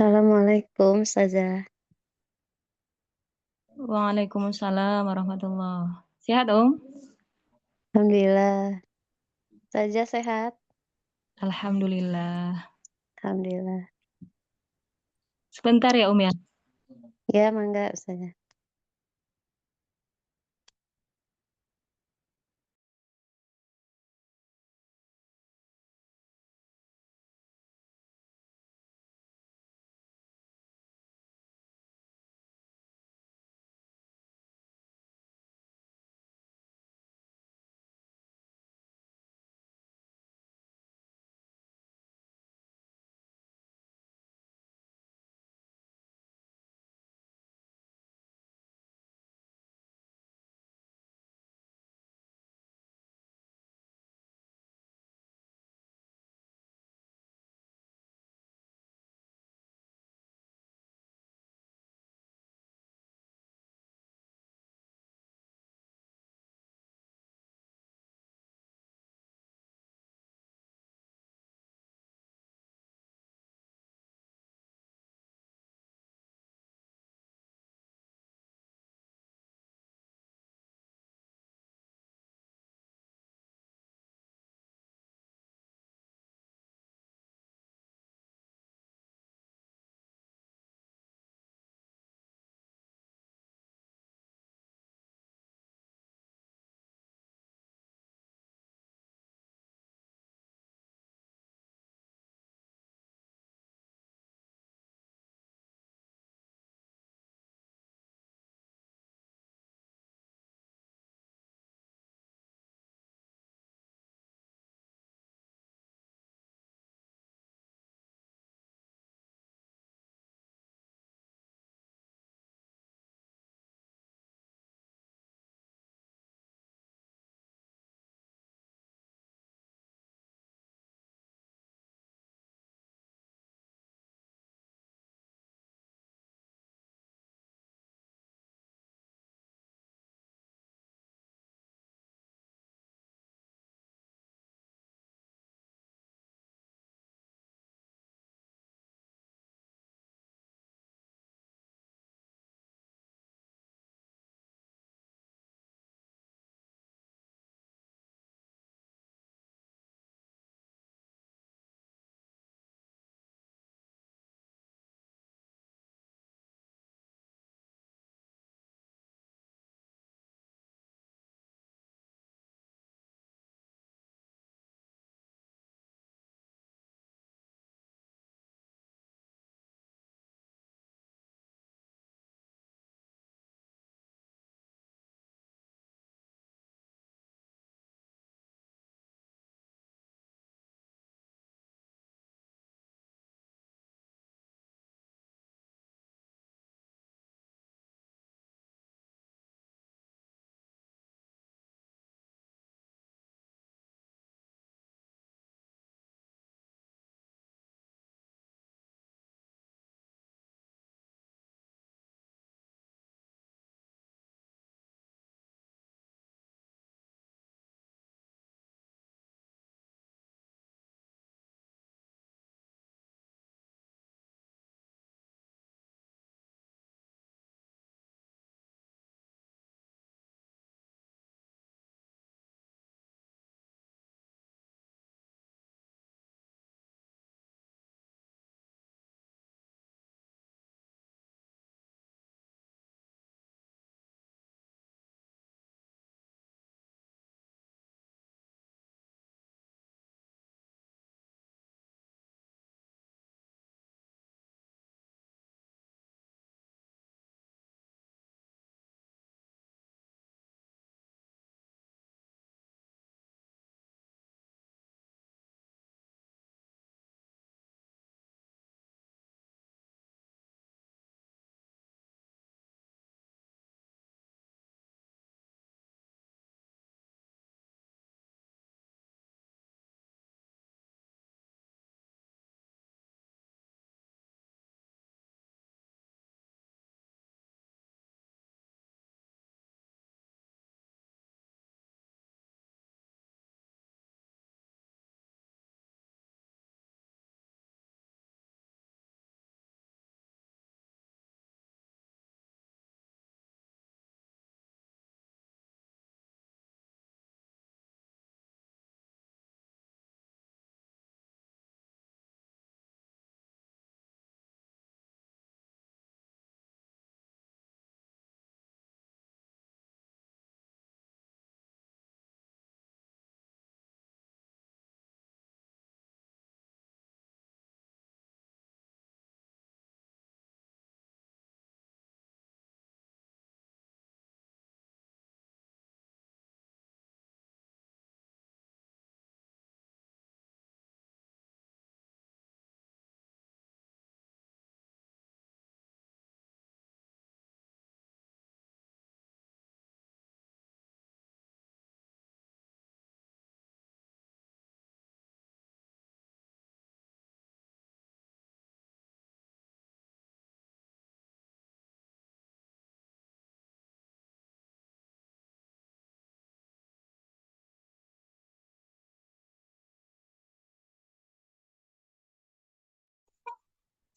Assalamualaikum Ustazah. Waalaikumsalam warahmatullah. Sehat, Om? Alhamdulillah. Ustazah sehat? Alhamdulillah. Alhamdulillah. Sebentar ya, Om ya. Ya, mangga Ustazah.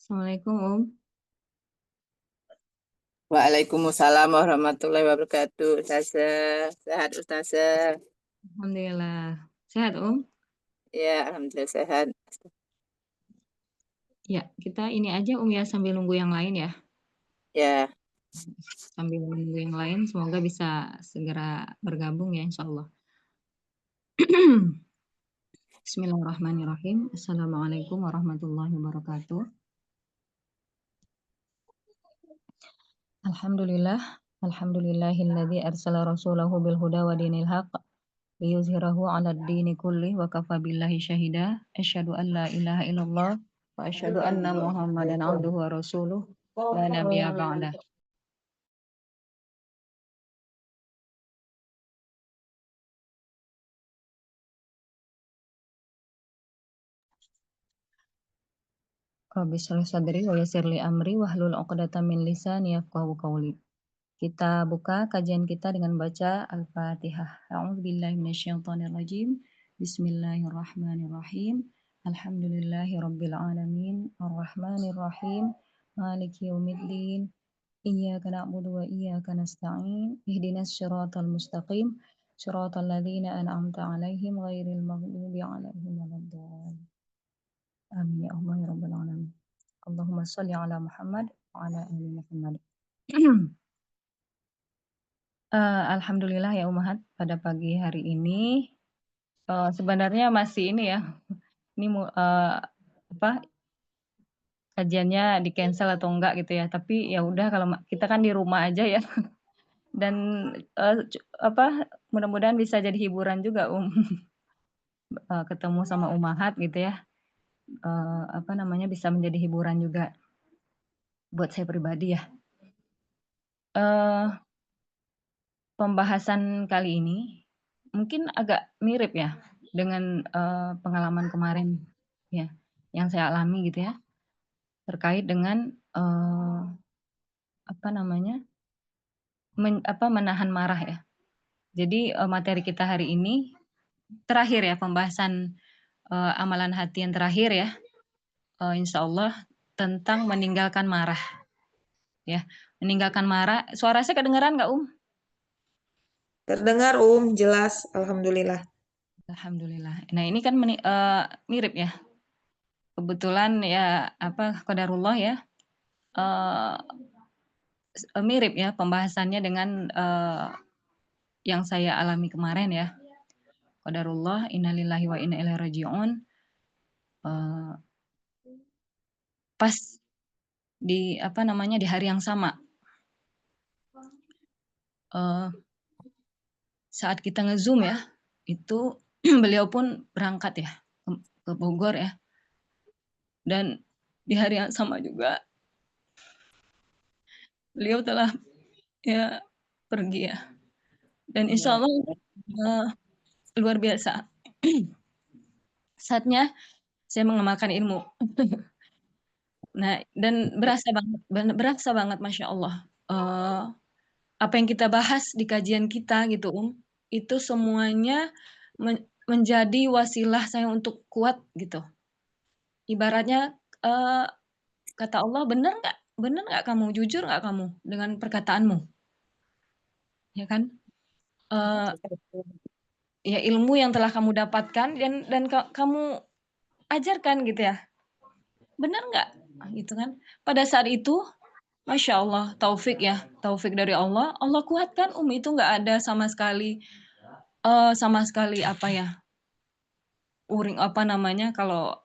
Assalamualaikum, Waalaikumsalam warahmatullahi wabarakatuh. Ustazah, sehat Ustazah? Alhamdulillah. Sehat, Om? Ya, alhamdulillah sehat. Ya, kita ini aja, ya, sambil nunggu yang lain ya. Ya, Sambil nunggu yang lain, semoga bisa segera bergabung ya, insyaallah. Bismillahirrahmanirrahim. Assalamualaikum warahmatullahi wabarakatuh. Alhamdulillah, alhamdulillahilladzi arsala rasulahu bil huda wa dinil haqq liyuzhirahu 'alad dini kulli wa kafa billahi syahida. Asyhadu an la ilaha illallah wa asyhadu anna Muhammadan abduhu wa rasuluh la nabiyya ba'dah. Rabbi shrah sadri wa yassir li amri wahlul 'uqdatam min lisani yafqahu qawli. Kita buka kajian kita dengan baca Al-Fatihah. A'udzubillahi minasyaitonirrajim. Bismillahirrahmanirrahim. Alhamdulillahirabbil alamin. Arrahmanirrahim. Maliki yaumiddin. Iyyaka na'budu wa iyyaka nasta'in. Ihdinas siratal mustaqim. Siratal ladzina an'amta 'alaihim ghairil maghdubi 'alaihim waladdallin. Amin ya Allah ya rabbal alamin. Allahumma shalli ala Muhammad wa ala ali Muhammad. Alhamdulillah ya Ummahat, pada pagi hari ini, sebenarnya masih ini ya, ini apa, kajiannya di-cancel atau enggak gitu ya, tapi ya udah kalau kita kan di rumah aja ya, dan, apa, mudah-mudahan bisa jadi hiburan juga ketemu sama Ummahat gitu ya, apa namanya, bisa menjadi hiburan juga buat saya pribadi ya. Eee Pembahasan kali ini mungkin agak mirip ya dengan, pengalaman kemarin ya, yang saya alami gitu ya, terkait dengan, apa namanya, menahan marah ya. Jadi, materi kita hari ini terakhir ya pembahasan, amalan hati yang terakhir ya, insyaallah tentang meninggalkan marah ya. Meninggalkan marah, suara saya kedengeran nggak, Terdengar, jelas, alhamdulillah. Alhamdulillah. Nah ini kan mirip ya, kebetulan ya, apa, qadarullah ya, eee, mirip ya pembahasannya dengan, yang saya alami kemarin ya. Qadarullah, innalillahi wa inna ilaihi raji'un. Eee, Pas di, apa namanya, di hari yang sama, eee, saat kita nge-Zoom ya, itu beliau pun berangkat ya, ke Bogor ya, dan di hari yang sama juga beliau telah ya pergi ya, dan insyaallah, luar biasa. Saatnya saya mengamalkan ilmu. Nah, dan berasa banget Masya Allah, apa yang kita bahas di kajian kita gitu, itu semuanya menjadi wasilah saya untuk kuat gitu. Ibaratnya, eee, kata Allah, bener nggak kamu? Jujur nggak kamu dengan perkataanmu? Ya kan? Eee, ya ilmu yang telah kamu dapatkan dan kamu ajarkan gitu ya, bener nggak? Gitu kan. Pada saat itu Masya Allah, taufik ya, taufik dari Allah, Allah kuatkan itu nggak ada sama sekali apa ya, apa namanya, kalau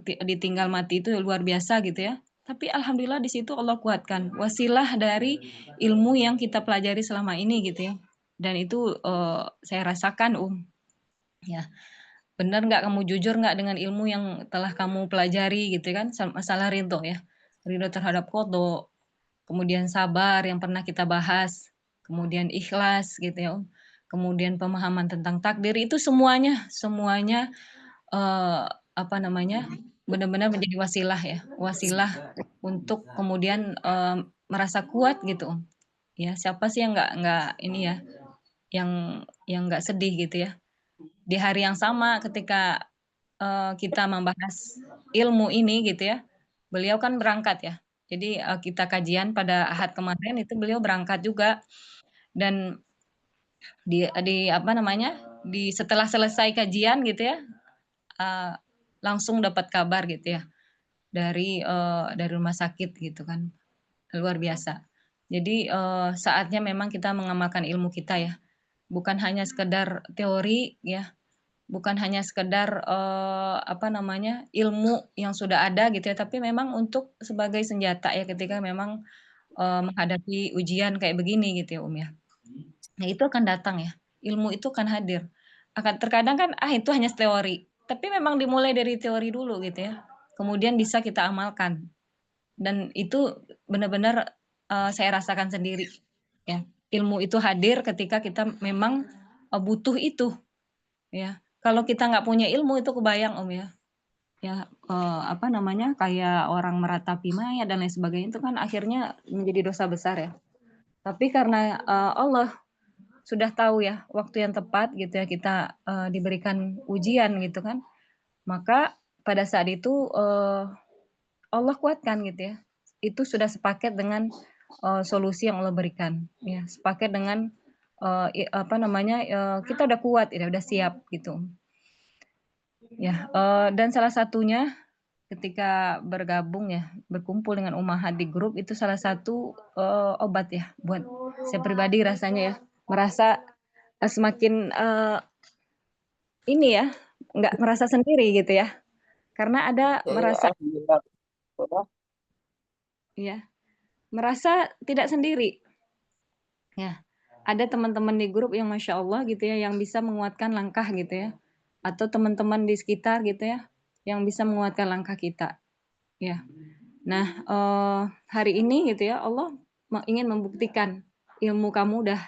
ditinggal mati itu luar biasa gitu ya. Tapi alhamdulillah di situ Allah kuatkan, wasilah dari ilmu yang kita pelajari selama ini gitu ya. Dan itu, saya rasakan, ya. Benar nggak kamu, jujur nggak dengan ilmu yang telah kamu pelajari gitu kan, masalah ridho ya. Ridho terhadap qadha, kemudian sabar yang pernah kita bahas, kemudian ikhlas gitu ya, kemudian pemahaman tentang takdir itu semuanya, apa namanya, benar-benar menjadi wasilah ya, wasilah untuk kemudian, merasa kuat gitu, ya. Siapa sih yang nggak ini ya, yang nggak sedih gitu ya, di hari yang sama ketika, kita membahas ilmu ini gitu ya, Beliau kan berangkat ya. Jadi kita kajian pada Ahad kemarin itu beliau berangkat juga dan di apa namanya? Setelah selesai kajian gitu ya, eee, langsung dapat kabar gitu ya dari rumah sakit gitu kan. Luar biasa. Jadi saatnya memang kita mengamalkan ilmu kita ya. Bukan hanya sekedar teori ya, bukan hanya sekedar apa namanya? Ilmu yang sudah ada gitu ya, tapi memang untuk sebagai senjata ya ketika memang menghadapi ujian kayak begini gitu ya, ya. Nah, itu akan datang ya, ilmu itu akan hadir. Terkadang kan, itu hanya teori, tapi memang dimulai dari teori dulu gitu ya, kemudian bisa kita amalkan dan itu benar-benar, saya rasakan sendiri ya, ilmu itu hadir ketika kita memang, butuh itu ya. Kalau kita nggak punya ilmu itu kebayang Om ya, apa namanya, kayak orang meratapi mayat dan lain sebagainya itu kan akhirnya menjadi dosa besar ya. Tapi karena, Allah sudah tahu ya waktu yang tepat gitu ya kita, diberikan ujian gitu kan, maka pada saat itu, Allah kuatkan gitu ya. Itu sudah sepaket dengan, solusi yang Allah berikan ya, sepaket dengan, apa namanya, kita udah kuat ya, udah siap gitu. Ya, dan salah satunya ketika bergabung ya, berkumpul dengan ummahat di grup itu salah satu, obat ya buat saya pribadi rasanya ya, merasa, semakin, ini ya, nggak merasa sendiri gitu ya, karena ada Ya, ya, merasa alhamdulillah. ya, merasa tidak sendiri. Ya, ada teman-teman di grup yang Masya Allah gitu ya, yang bisa menguatkan langkah gitu ya, atau teman-teman di sekitar gitu ya, yang bisa menguatkan langkah kita, ya. Nah, hari ini gitu ya, Allah ingin membuktikan ilmu kamu udah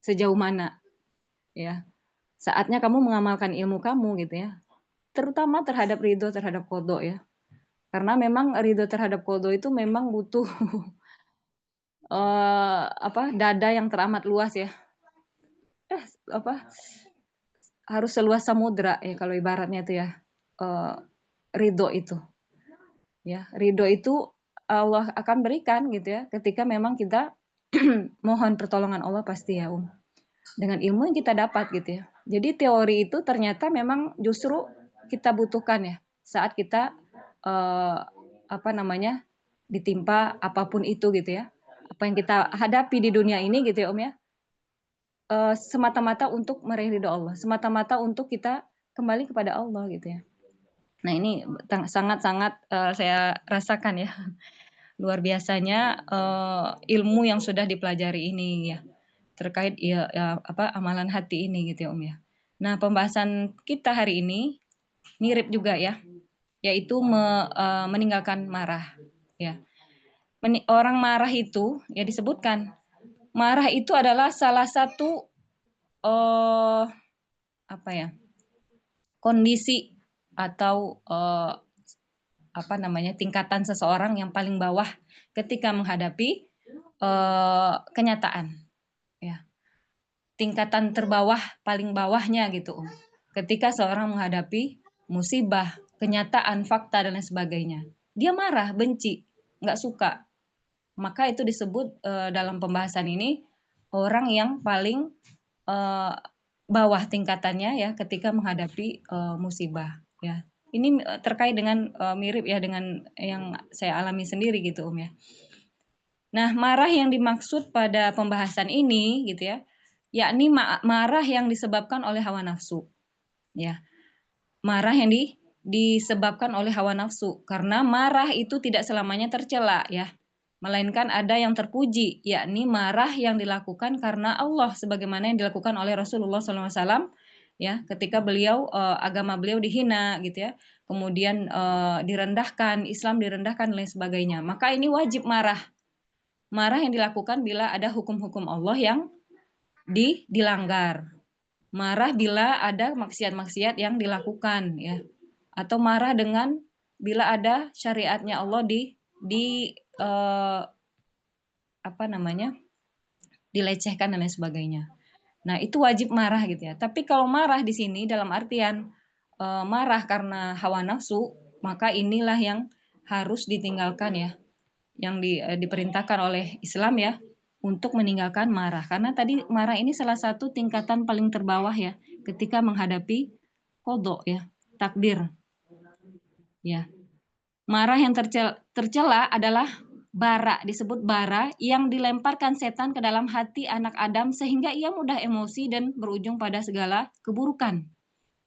sejauh mana, ya. Saatnya kamu mengamalkan ilmu kamu gitu ya, terutama terhadap ridho terhadap qadha ya. Karena memang ridho terhadap qadha itu memang butuh, apa, dada yang teramat luas ya. Apa, harus seluas samudra ya kalau ibaratnya itu ya, eee, ridho itu, ya. Ridho itu Allah akan berikan gitu ya, ketika memang kita mohon pertolongan Allah pasti ya, dengan ilmu yang kita dapat gitu ya. Jadi teori itu ternyata memang justru kita butuhkan ya, saat kita, eee, apa namanya, ditimpa apapun itu gitu ya. Apa yang kita hadapi di dunia ini gitu ya, ya, semata-mata untuk meraih ridho Allah, semata-mata untuk kita kembali kepada Allah gitu ya. Nah ini sangat-sangat, saya rasakan ya, luar biasanya, ilmu yang sudah dipelajari ini ya, terkait ya apa, amalan hati ini gitu ya, ya. Nah pembahasan kita hari ini mirip juga ya, yaitu meninggalkan marah ya. Orang marah itu ya disebutkan, marah itu adalah salah satu, apa ya, kondisi atau, apa namanya, tingkatan seseorang yang paling bawah ketika menghadapi, kenyataan, ya. Tingkatan terbawah, paling bawahnya gitu, ketika seorang menghadapi musibah, kenyataan, fakta, dan lain sebagainya. Dia marah, benci, nggak suka. Maka itu disebut, dalam pembahasan ini, orang yang paling, eee, bawah tingkatannya ya ketika menghadapi, musibah, ya. Ini, terkait dengan, mirip ya dengan yang saya alami sendiri gitu, ya. Nah, marah yang dimaksud pada pembahasan ini gitu ya, yakni marah yang disebabkan oleh hawa nafsu, ya. Marah yang disebabkan oleh hawa nafsu, karena marah itu tidak selamanya tercela ya, melainkan ada yang terpuji, yakni marah yang dilakukan karena Allah sebagaimana yang dilakukan oleh Rasulullah SAW ya, ketika beliau, agama beliau dihina gitu ya, kemudian, direndahkan, Islam direndahkan dan lain sebagainya. Maka ini wajib marah. Marah yang dilakukan bila ada hukum-hukum Allah yang dilanggar. Marah bila ada maksiat-maksiat yang dilakukan ya. Atau marah dengan bila ada syariatnya Allah apa namanya, dilecehkan dan lain sebagainya. Nah, itu wajib marah gitu ya. Tapi kalau marah di sini dalam artian, marah karena hawa nafsu, maka inilah yang harus ditinggalkan ya, yang diperintahkan oleh Islam ya, untuk meninggalkan marah. Karena tadi marah ini salah satu tingkatan paling terbawah ya, ketika menghadapi qada ya, takdir. Ya. Marah yang tercela adalah bara, disebut bara yang dilemparkan setan ke dalam hati anak Adam sehingga ia mudah emosi dan berujung pada segala keburukan.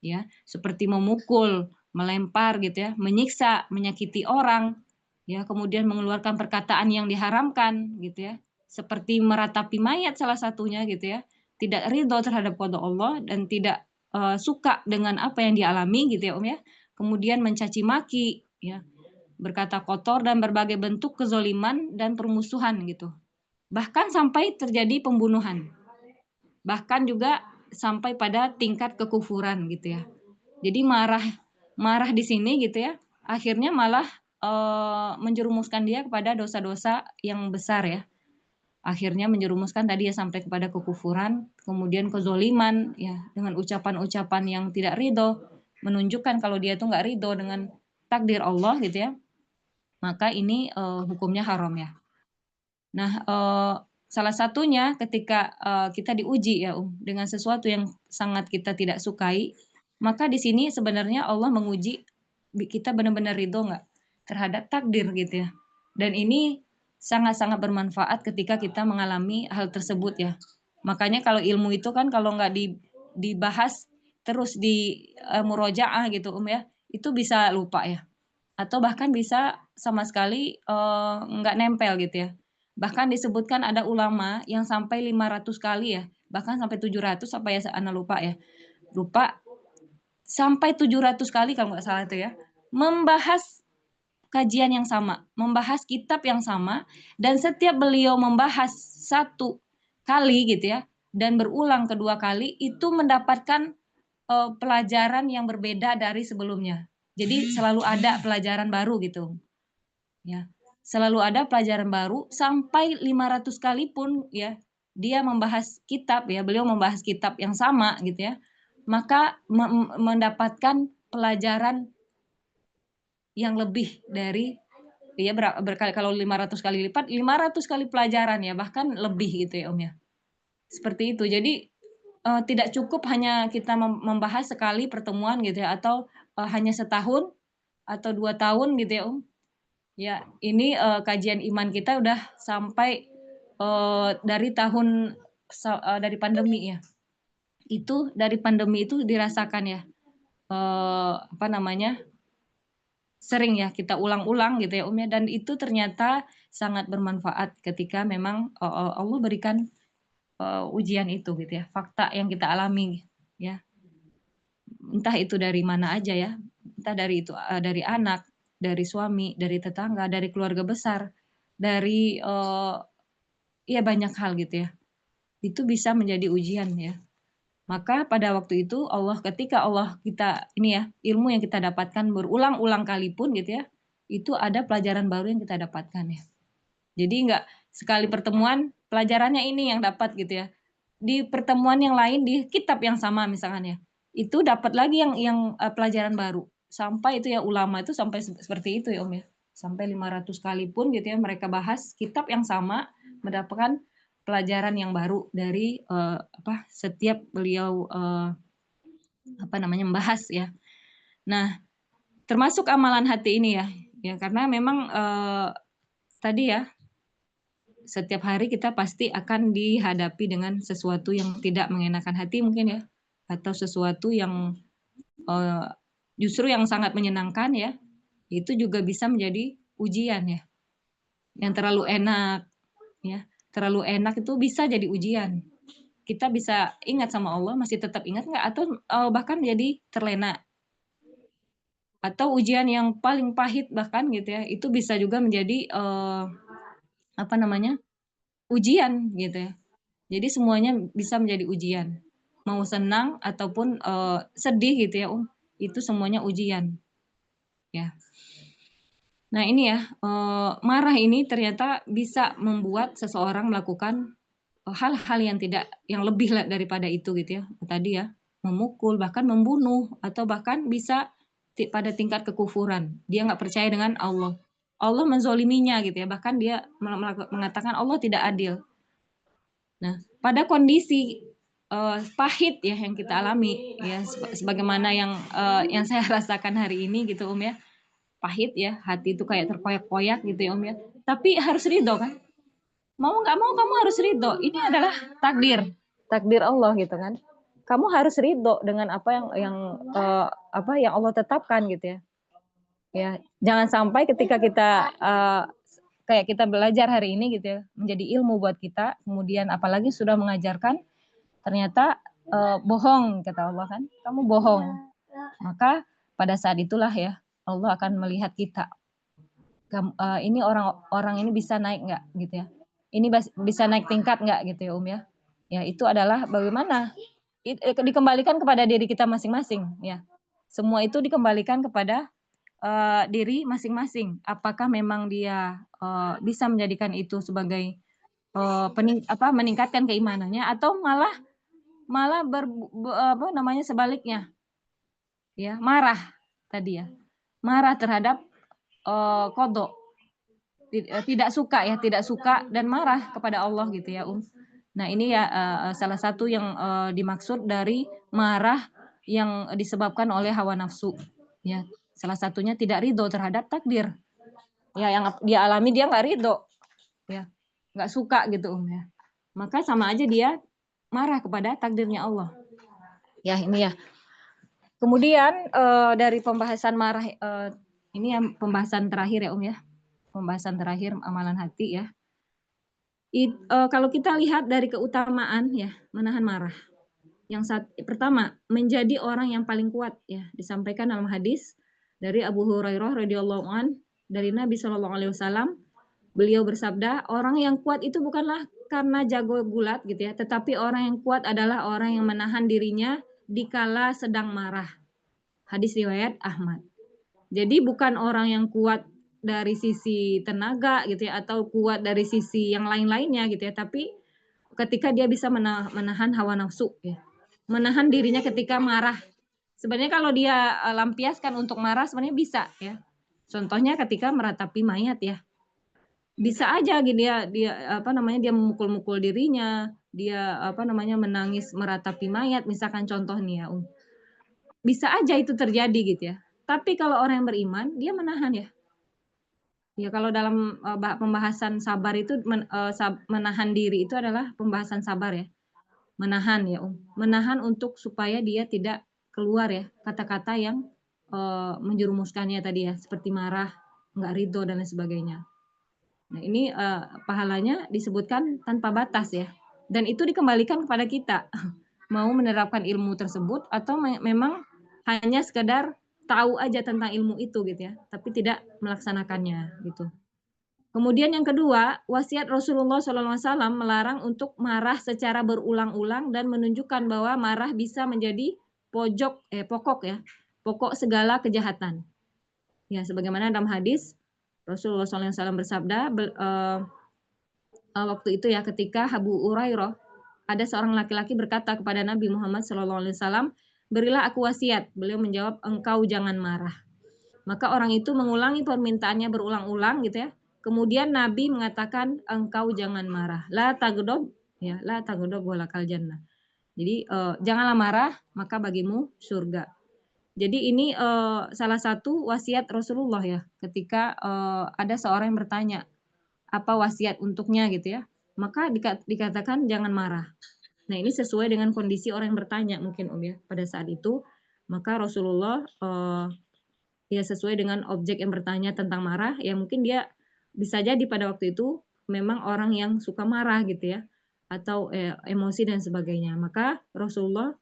Ya, seperti memukul, melempar gitu ya, menyiksa, menyakiti orang, ya, kemudian mengeluarkan perkataan yang diharamkan gitu ya. Seperti meratapi mayat salah satunya gitu ya. Tidak ridho terhadap qada Allah dan tidak suka dengan apa yang dialami gitu ya, ya. Kemudian mencaci maki ya, berkata kotor dan berbagai bentuk kezoliman dan permusuhan gitu. Bahkan sampai terjadi pembunuhan. Bahkan juga sampai pada tingkat kekufuran gitu ya. Jadi marah di sini gitu ya, akhirnya malah menjerumuskan dia kepada dosa-dosa yang besar ya. Akhirnya menjerumuskan tadi ya sampai kepada kekufuran, kemudian kezoliman ya, dengan ucapan-ucapan yang tidak ridho, menunjukkan kalau dia itu nggak ridho dengan takdir Allah gitu ya. Maka ini hukumnya haram ya. Nah, salah satunya ketika kita diuji ya dengan sesuatu yang sangat kita tidak sukai, maka di sini sebenarnya Allah menguji kita benar-benar ridho nggak terhadap takdir gitu ya. Dan ini sangat-sangat bermanfaat ketika kita mengalami hal tersebut ya. Makanya kalau ilmu itu kan kalau nggak dibahas terus di murojaah gitu ya, itu bisa lupa ya. Atau bahkan bisa sama sekali nggak nempel gitu ya. Bahkan disebutkan ada ulama yang sampai 500 kali ya, bahkan sampai 700 apa ya, ana lupa ya. Lupa, sampai 700 kali kalau nggak salah itu ya, membahas kajian yang sama, membahas kitab yang sama, dan setiap beliau membahas satu kali gitu ya, dan berulang kedua kali, itu mendapatkan pelajaran yang berbeda dari sebelumnya. Jadi selalu ada pelajaran baru gitu. Ya. Selalu ada pelajaran baru sampai 500 kali pun ya dia membahas kitab ya, beliau membahas kitab yang sama gitu ya. Maka mendapatkan pelajaran yang lebih dari ya berkali kalau 500 kali lipat 500 kali pelajaran ya, bahkan lebih gitu ya Om ya. Seperti itu. Jadi tidak cukup hanya kita membahas sekali pertemuan gitu ya, atau hanya setahun atau 2 tahun gitu ya Om. Ya, ini kajian iman kita udah sampai dari dari pandemi ya. Itu dari pandemi itu dirasakan ya, apa namanya, sering ya kita ulang-ulang gitu ya Om ya, dan itu ternyata sangat bermanfaat ketika memang Allah berikan ujian itu gitu ya, fakta yang kita alami ya. Entah itu dari mana aja ya, entah dari itu dari anak, dari suami, dari tetangga, dari keluarga besar, dari ya banyak hal gitu ya. Itu bisa menjadi ujian ya. Maka pada waktu itu ketika Allah kita ini ya, ilmu yang kita dapatkan berulang-ulang kali pun gitu ya, itu ada pelajaran baru yang kita dapatkan ya. Jadi enggak sekali pertemuan pelajarannya ini yang dapat gitu ya. Di pertemuan yang lain di kitab yang sama misalkan ya, itu dapat lagi yang pelajaran baru. Sampai itu ya ulama itu sampai seperti itu ya Om ya. Sampai 500 kali pun gitu ya mereka bahas kitab yang sama, mendapatkan pelajaran yang baru dari setiap beliau apa namanya membahas ya. Nah, termasuk amalan hati ini ya. Ya karena memang tadi ya setiap hari kita pasti akan dihadapi dengan sesuatu yang tidak mengenakan hati mungkin ya, atau sesuatu yang justru yang sangat menyenangkan ya, itu juga bisa menjadi ujian ya. Yang terlalu enak ya, terlalu enak itu bisa jadi ujian. Kita bisa ingat sama Allah, masih tetap ingat nggak, atau bahkan jadi terlena. Atau ujian yang paling pahit bahkan gitu ya, itu bisa juga menjadi apa namanya, ujian gitu ya. Jadi semuanya bisa menjadi ujian. Mau senang ataupun sedih gitu ya, itu semuanya ujian. Ya. Nah ini ya, marah ini ternyata bisa membuat seseorang melakukan hal-hal yang lebih daripada itu gitu ya. Tadi ya, memukul, bahkan membunuh, atau bahkan bisa pada tingkat kekufuran. Dia nggak percaya dengan Allah. Allah menzoliminya gitu ya. Bahkan dia mengatakan Allah tidak adil. Nah, pada kondisi pahit ya yang kita alami ya sebagaimana yang saya rasakan hari ini gitu ya. Pahit ya, hati itu kayak terkoyak-koyak gitu ya ya. Tapi harus ridho kan? Mau nggak mau kamu harus ridho. Ini adalah takdir Allah gitu kan. Kamu harus ridho dengan apa yang Allah tetapkan gitu ya. Ya, jangan sampai ketika kita kayak kita belajar hari ini gitu ya, menjadi ilmu buat kita, kemudian apalagi sudah mengajarkan, ternyata bohong kata Allah kan, kamu bohong. Maka pada saat itulah ya Allah akan melihat kita. Ini orang ini bisa naik nggak gitu ya? Ini bisa naik tingkat nggak gitu ya ya? Ya itu adalah bagaimana dikembalikan kepada diri kita masing-masing ya. Semua itu dikembalikan kepada diri masing-masing. Apakah memang dia bisa menjadikan itu sebagai meningkatkan keimanannya atau malah sebaliknya ya, marah tadi ya. Marah terhadap qada. Tidak suka dan marah kepada Allah gitu ya Nah ini ya salah satu yang dimaksud dari marah yang disebabkan oleh hawa nafsu ya. Salah satunya tidak ridho terhadap takdir ya, yang dia alami, dia nggak ridho ya, nggak suka gitu ya. Maka sama aja dia marah kepada takdirnya Allah ya. Ini ya, kemudian dari pembahasan marah ini yang pembahasan terakhir ya ya, pembahasan terakhir amalan hati ya. Kalau kita lihat dari keutamaan ya menahan marah, yang pertama menjadi orang yang paling kuat ya, disampaikan dalam hadis dari Abu Hurairah radhiyallahu an dari Nabi SAW. Beliau bersabda, orang yang kuat itu bukanlah karena jago gulat gitu ya, tetapi orang yang kuat adalah orang yang menahan dirinya dikala sedang marah. Hadis riwayat Ahmad. Jadi bukan orang yang kuat dari sisi tenaga gitu ya, atau kuat dari sisi yang lain-lainnya gitu ya, tapi ketika dia bisa menahan hawa nafsu ya, menahan dirinya ketika marah. Sebenarnya kalau dia lampiaskan untuk marah sebenarnya bisa ya. Contohnya ketika meratapi mayat ya, bisa aja dia dia memukul-mukul dirinya, dia menangis meratapi mayat misalkan contoh nih ya. Bisa aja itu terjadi gitu ya. Tapi kalau orang yang beriman dia menahan ya. Ya kalau dalam pembahasan sabar itu menahan diri itu adalah pembahasan sabar ya. Menahan ya, menahan untuk supaya dia tidak keluar ya kata-kata yang menjerumuskannya tadi ya, seperti marah, nggak ridho dan lain sebagainya. Nah ini pahalanya disebutkan tanpa batas ya, dan itu dikembalikan kepada kita mau menerapkan ilmu tersebut atau memang hanya sekedar tahu aja tentang ilmu itu gitu ya, tapi tidak melaksanakannya gitu. Kemudian yang kedua, wasiat Rasulullah SAW melarang untuk marah secara berulang-ulang dan menunjukkan bahwa marah bisa menjadi pokok segala kejahatan. Ya, sebagaimana dalam hadis Rasulullah SAW bersabda waktu itu ya, ketika Abu Hurairah, ada seorang laki-laki berkata kepada Nabi Muhammad SAW, berilah aku wasiat. Beliau menjawab, engkau jangan marah. Maka orang itu mengulangi permintaannya berulang-ulang gitu ya. Kemudian Nabi mengatakan engkau jangan marah. La tagdob ya, la tagdob walakal jannah. Jadi janganlah marah maka bagimu surga. Jadi ini salah satu wasiat Rasulullah ya, ketika ada seorang yang bertanya apa wasiat untuknya gitu ya. Maka dikatakan jangan marah. Nah, ini sesuai dengan kondisi orang yang bertanya mungkin ya pada saat itu. Maka Rasulullah ya sesuai dengan objek yang bertanya tentang marah, ya mungkin dia bisa jadi pada waktu itu memang orang yang suka marah gitu ya, atau emosi dan sebagainya. Maka Rasulullah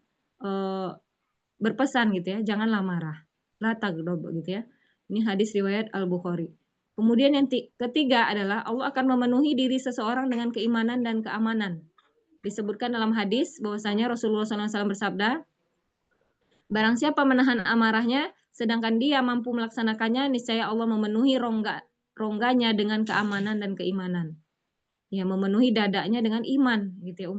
berpesan gitu ya, janganlah marah, la tagdob gitu ya. Ini hadis riwayat Al-Bukhari. Kemudian yang ketiga adalah Allah akan memenuhi diri seseorang dengan keimanan dan keamanan. Disebutkan dalam hadis bahwasanya Rasulullah SAW bersabda, barang siapa menahan amarahnya, sedangkan dia mampu melaksanakannya, niscaya Allah memenuhi rongganya dengan keamanan dan keimanan. Ya, memenuhi dadanya dengan iman gitu ya.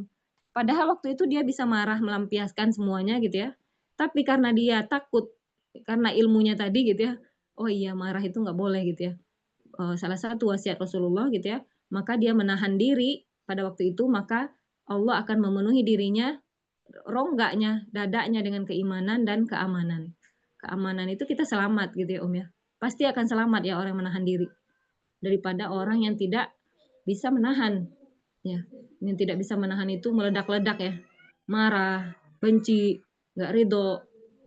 Padahal waktu itu dia bisa marah, melampiaskan semuanya gitu ya. Tapi karena dia takut, karena ilmunya tadi gitu ya, oh iya marah itu nggak boleh gitu ya. salah satu wasiat Rasulullah gitu ya, maka dia menahan diri pada waktu itu, maka Allah akan memenuhi dirinya, rongganya, dadanya dengan keimanan dan keamanan. Keamanan itu kita selamat gitu ya ya. Pasti akan selamat ya orang yang menahan diri daripada orang yang tidak bisa menahan ya. Yang tidak bisa menahan itu meledak-ledak ya. Marah, benci, nggak ridho,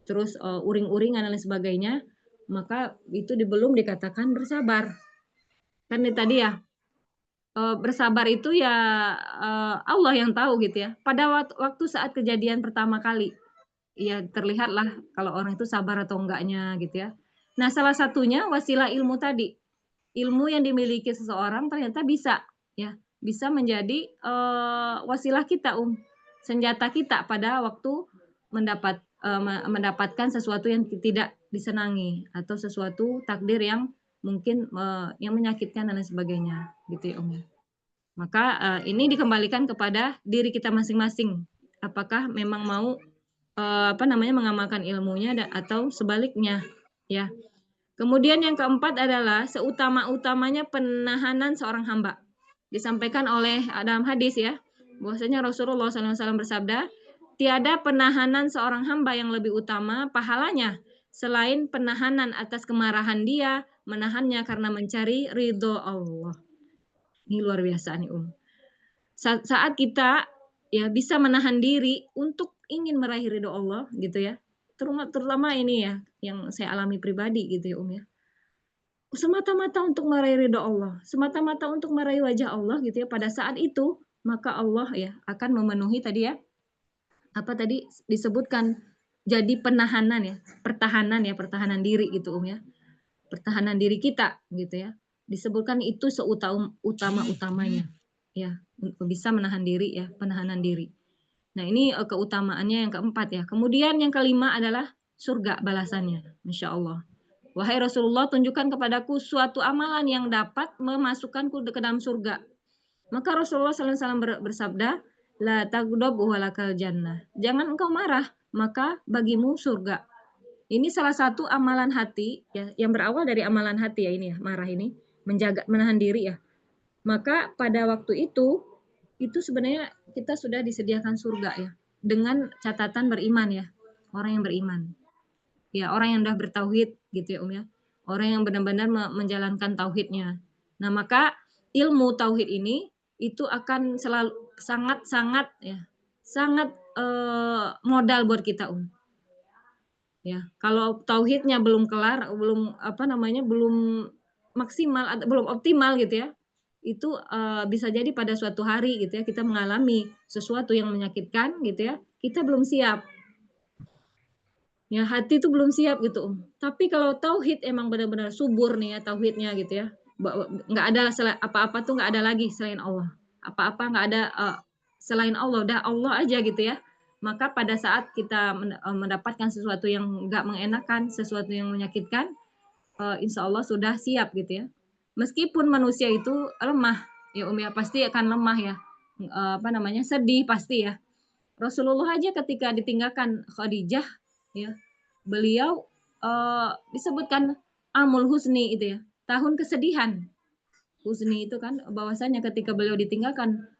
terus uring-uringan dan lain sebagainya, maka itu belum dikatakan bersabar. Kan tadi ya, bersabar itu ya Allah yang tahu gitu ya. Pada waktu saat kejadian pertama kali, ya terlihatlah kalau orang itu sabar atau enggaknya gitu ya. Nah, salah satunya wasilah ilmu tadi. Ilmu yang dimiliki seseorang ternyata bisa ya, bisa menjadi wasilah kita, senjata kita pada waktu mendapatkan sesuatu yang tidak disenangi atau sesuatu takdir yang mungkin yang menyakitkan dan lain sebagainya gitu ya ya. Maka ini dikembalikan kepada diri kita masing-masing. Apakah memang mau mengamalkan ilmunya atau sebaliknya ya. Kemudian yang keempat adalah seutama-utamanya penahanan seorang hamba. Disampaikan oleh dalam hadis ya, bahwasanya Rasulullah SAW bersabda, tiada penahanan seorang hamba yang lebih utama pahalanya selain penahanan atas kemarahan dia, menahannya karena mencari ridho Allah. Ini luar biasa nih Saat kita ya bisa menahan diri untuk ingin meraih ridho Allah gitu ya, terutama ini ya yang saya alami pribadi gitu ya ya, semata-mata untuk meraih ridho Allah, semata-mata untuk meraih wajah Allah gitu ya, pada saat itu maka Allah ya akan memenuhi tadi ya, apa tadi disebutkan, jadi penahanan ya, pertahanan diri gitu ya, pertahanan diri kita gitu ya, disebutkan itu utama-utamanya ya, untuk bisa menahan diri ya, penahanan diri. Nah ini keutamaannya yang keempat ya. Kemudian yang kelima adalah surga balasannya, Masya Allah. Wahai Rasulullah, tunjukkan kepadaku suatu amalan yang dapat memasukkanku ke dalam surga. Maka Rasulullah SAW bersabda, la taghdab walakal jannah. Jangan engkau marah, maka bagimu surga. Ini salah satu amalan hati ya, yang berawal dari amalan hati ya ini ya, marah ini, menjaga menahan diri ya. Maka pada waktu itu sebenarnya kita sudah disediakan surga ya, dengan catatan beriman ya, orang yang beriman. Ya, orang yang sudah bertauhid gitu ya ya. Orang yang benar-benar menjalankan tauhidnya. Nah, maka ilmu tauhid ini itu akan selalu sangat-sangat ya, sangat modal buat kita Ya, kalau tauhidnya belum kelar, belum belum maksimal atau belum optimal gitu ya, itu bisa jadi pada suatu hari gitu ya kita mengalami sesuatu yang menyakitkan gitu ya, kita belum siap. Ya, hati itu belum siap gitu. Tapi kalau tauhid emang benar-benar subur nih ya tauhidnya gitu ya. Nggak ada apa-apa tuh nggak ada lagi selain Allah. Apa-apa nggak ada selain Allah, udah Allah aja gitu ya. Maka pada saat kita mendapatkan sesuatu yang nggak mengenakan, sesuatu yang menyakitkan, insya Allah sudah siap gitu ya. Meskipun manusia itu lemah, ya ya pasti akan lemah ya. Sedih pasti ya. Rasulullah aja ketika ditinggalkan Khadijah ya, beliau disebutkan amul husni itu ya, tahun kesedihan. Husni itu kan bahwasanya ketika beliau ditinggalkan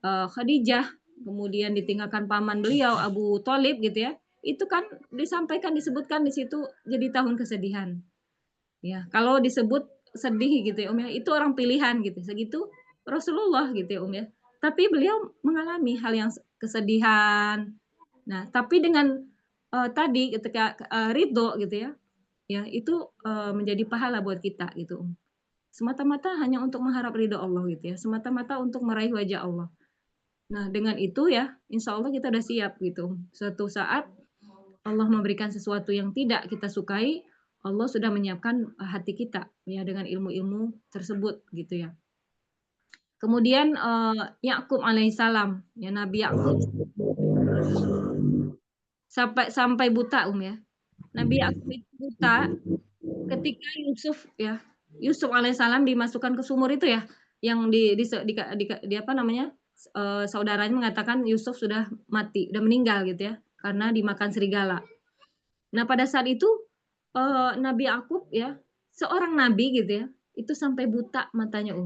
Khadijah, kemudian ditinggalkan paman beliau Abu Thalib gitu ya, itu kan disebutkan di situ jadi tahun kesedihan. Ya, kalau disebut sedih gitu ya ya, itu orang pilihan gitu. Segitu Rasulullah gitu ya ya. Tapi beliau mengalami hal yang kesedihan. Nah, tapi dengan tadi ketika ridho gitu ya, ya itu menjadi pahala buat kita gitu. Semata-mata hanya untuk mengharap ridho Allah gitu ya, semata-mata untuk meraih wajah Allah. Nah, dengan itu ya, insya Allah kita udah siap gitu. Suatu saat Allah memberikan sesuatu yang tidak kita sukai, Allah sudah menyiapkan hati kita ya dengan ilmu-ilmu tersebut gitu ya. Kemudian Yakub alaihissalam, ya Nabi Yakub sampai buta ya. Nabi Yakub itu buta ketika Yusuf alaihissalam dimasukkan ke sumur itu ya, yang di saudaranya mengatakan Yusuf sudah mati, sudah meninggal gitu ya, karena dimakan serigala. Nah pada saat itu Nabi Yakub ya, seorang nabi gitu ya, itu sampai buta matanya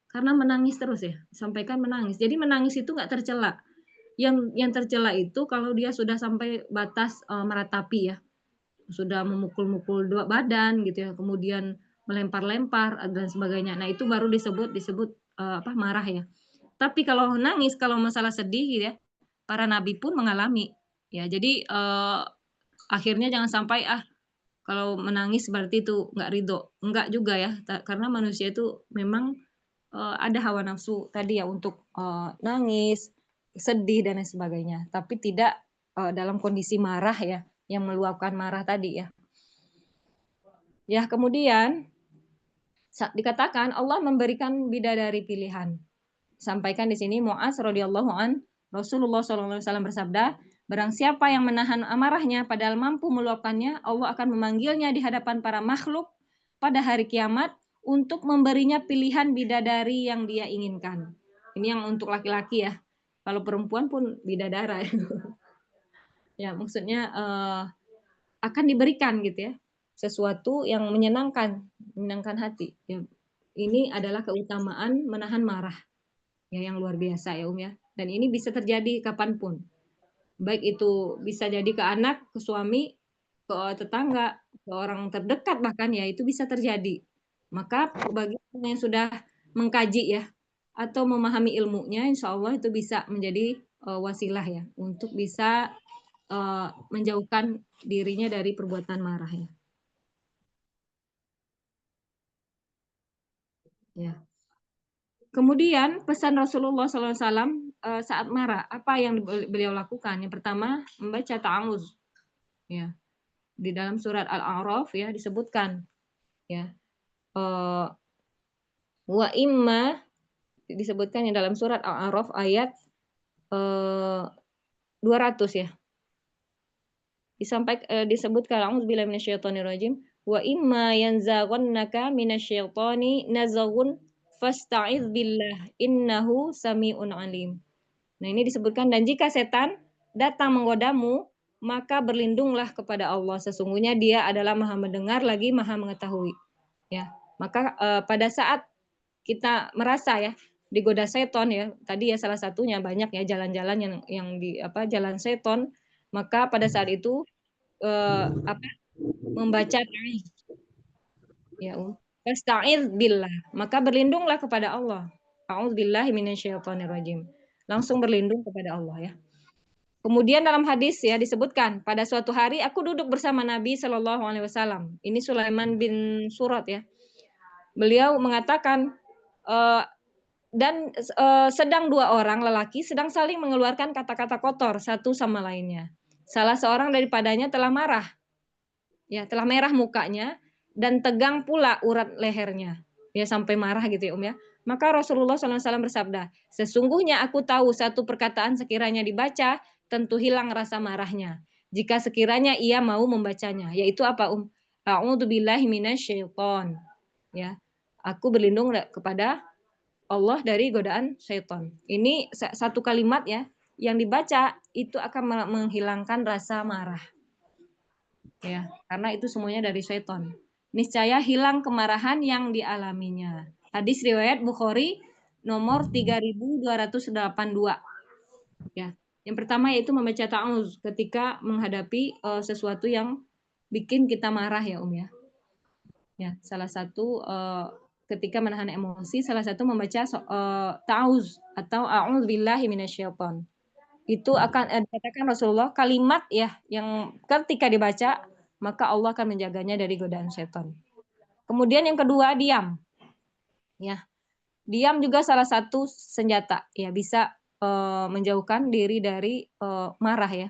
karena menangis terus ya, sampaikan menangis. Jadi menangis itu nggak tercela. Yang tercela itu kalau dia sudah sampai batas meratapi ya, sudah memukul-mukul dua badan gitu ya, kemudian melempar-lempar dan sebagainya. Nah itu baru disebut marah ya. Tapi kalau nangis, kalau masalah sedih gitu ya, para nabi pun mengalami ya. Jadi akhirnya jangan sampai kalau menangis berarti itu nggak ridho, enggak juga ya, karena manusia itu memang ada hawa nafsu tadi ya untuk nangis, sedih dan lain sebagainya, tapi tidak dalam kondisi marah ya, yang meluapkan marah tadi ya. Ya kemudian dikatakan Allah memberikan bidadari pilihan. Sampaikan di sini Mu'az radhiyallahu an, Rasulullah SAW bersabda, barang siapa yang menahan amarahnya padahal mampu meluapkannya, Allah akan memanggilnya di hadapan para makhluk pada hari kiamat untuk memberinya pilihan bidadari yang dia inginkan. Ini yang untuk laki-laki ya. Kalau perempuan pun bidadara. Ya, maksudnya akan diberikan gitu ya. Sesuatu yang menyenangkan hati. Ya, ini adalah keutamaan menahan marah. Ya, yang luar biasa ya ya. Dan ini bisa terjadi kapanpun. Baik itu bisa jadi ke anak, ke suami, ke tetangga, ke orang terdekat bahkan ya itu bisa terjadi. Maka bagi orang yang sudah mengkaji ya atau memahami ilmunya, insya Allah itu bisa menjadi wasilah ya untuk bisa menjauhkan dirinya dari perbuatan marah ya. Ya. Kemudian pesan Rasulullah SAW saat marah, apa yang beliau lakukan? Yang pertama, membaca ta'awuz. Ya. Di dalam surat Al-A'raf ya disebutkan ya. Wa imma disebutkan yang dalam surat Al-A'raf ayat 200 ya. Disebutkan a'udzubillahi minasyaitonirrajim wa imma yanzaghannaka minasyaitoni nazaghun fasta'iz billah innahu sami'un alim. Nah, ini disebutkan dan jika setan datang menggodamu maka berlindunglah kepada Allah, sesungguhnya Dia adalah Maha mendengar lagi Maha mengetahui. Ya. Maka pada saat kita merasa ya digoda seton ya, tadi ya salah satunya banyak ya jalan-jalan yang di jalan seton, maka pada saat itu membaca ya fasta'iz billah, maka berlindunglah kepada Allah. A'udzubillahi minasyaitonirrajim. Langsung berlindung kepada Allah ya. Kemudian dalam hadis ya disebutkan pada suatu hari aku duduk bersama Nabi Shallallahu Alaihi Wasallam. Ini Sulaiman bin Surat ya. Beliau mengatakan dan sedang dua orang lelaki sedang saling mengeluarkan kata-kata kotor satu sama lainnya. Salah seorang daripadanya telah marah, ya telah merah mukanya dan tegang pula urat lehernya, ya sampai marah gitu ya ya. Maka Rasulullah SAW bersabda, sesungguhnya aku tahu satu perkataan sekiranya dibaca tentu hilang rasa marahnya. Jika sekiranya ia mau membacanya, yaitu apa A'udzubillahi minasyaiton. Ya, aku berlindung kepada Allah dari godaan syaitan. Ini satu kalimat ya, yang dibaca itu akan menghilangkan rasa marah. Ya, karena itu semuanya dari syaitan. Niscaya hilang kemarahan yang dialaminya. Hadis riwayat Bukhari nomor 3282. Ya. Yang pertama yaitu membaca ta'awuz ketika menghadapi sesuatu yang bikin kita marah ya ya. Ya, salah satu ketika menahan emosi salah satu membaca ta'awuz atau a'udzubillahi minasyaiton. Itu akan dikatakan Rasulullah kalimat ya yang ketika dibaca maka Allah akan menjaganya dari godaan setan. Kemudian yang kedua diam. Ya. Diam juga salah satu senjata ya bisa menjauhkan diri dari marah ya.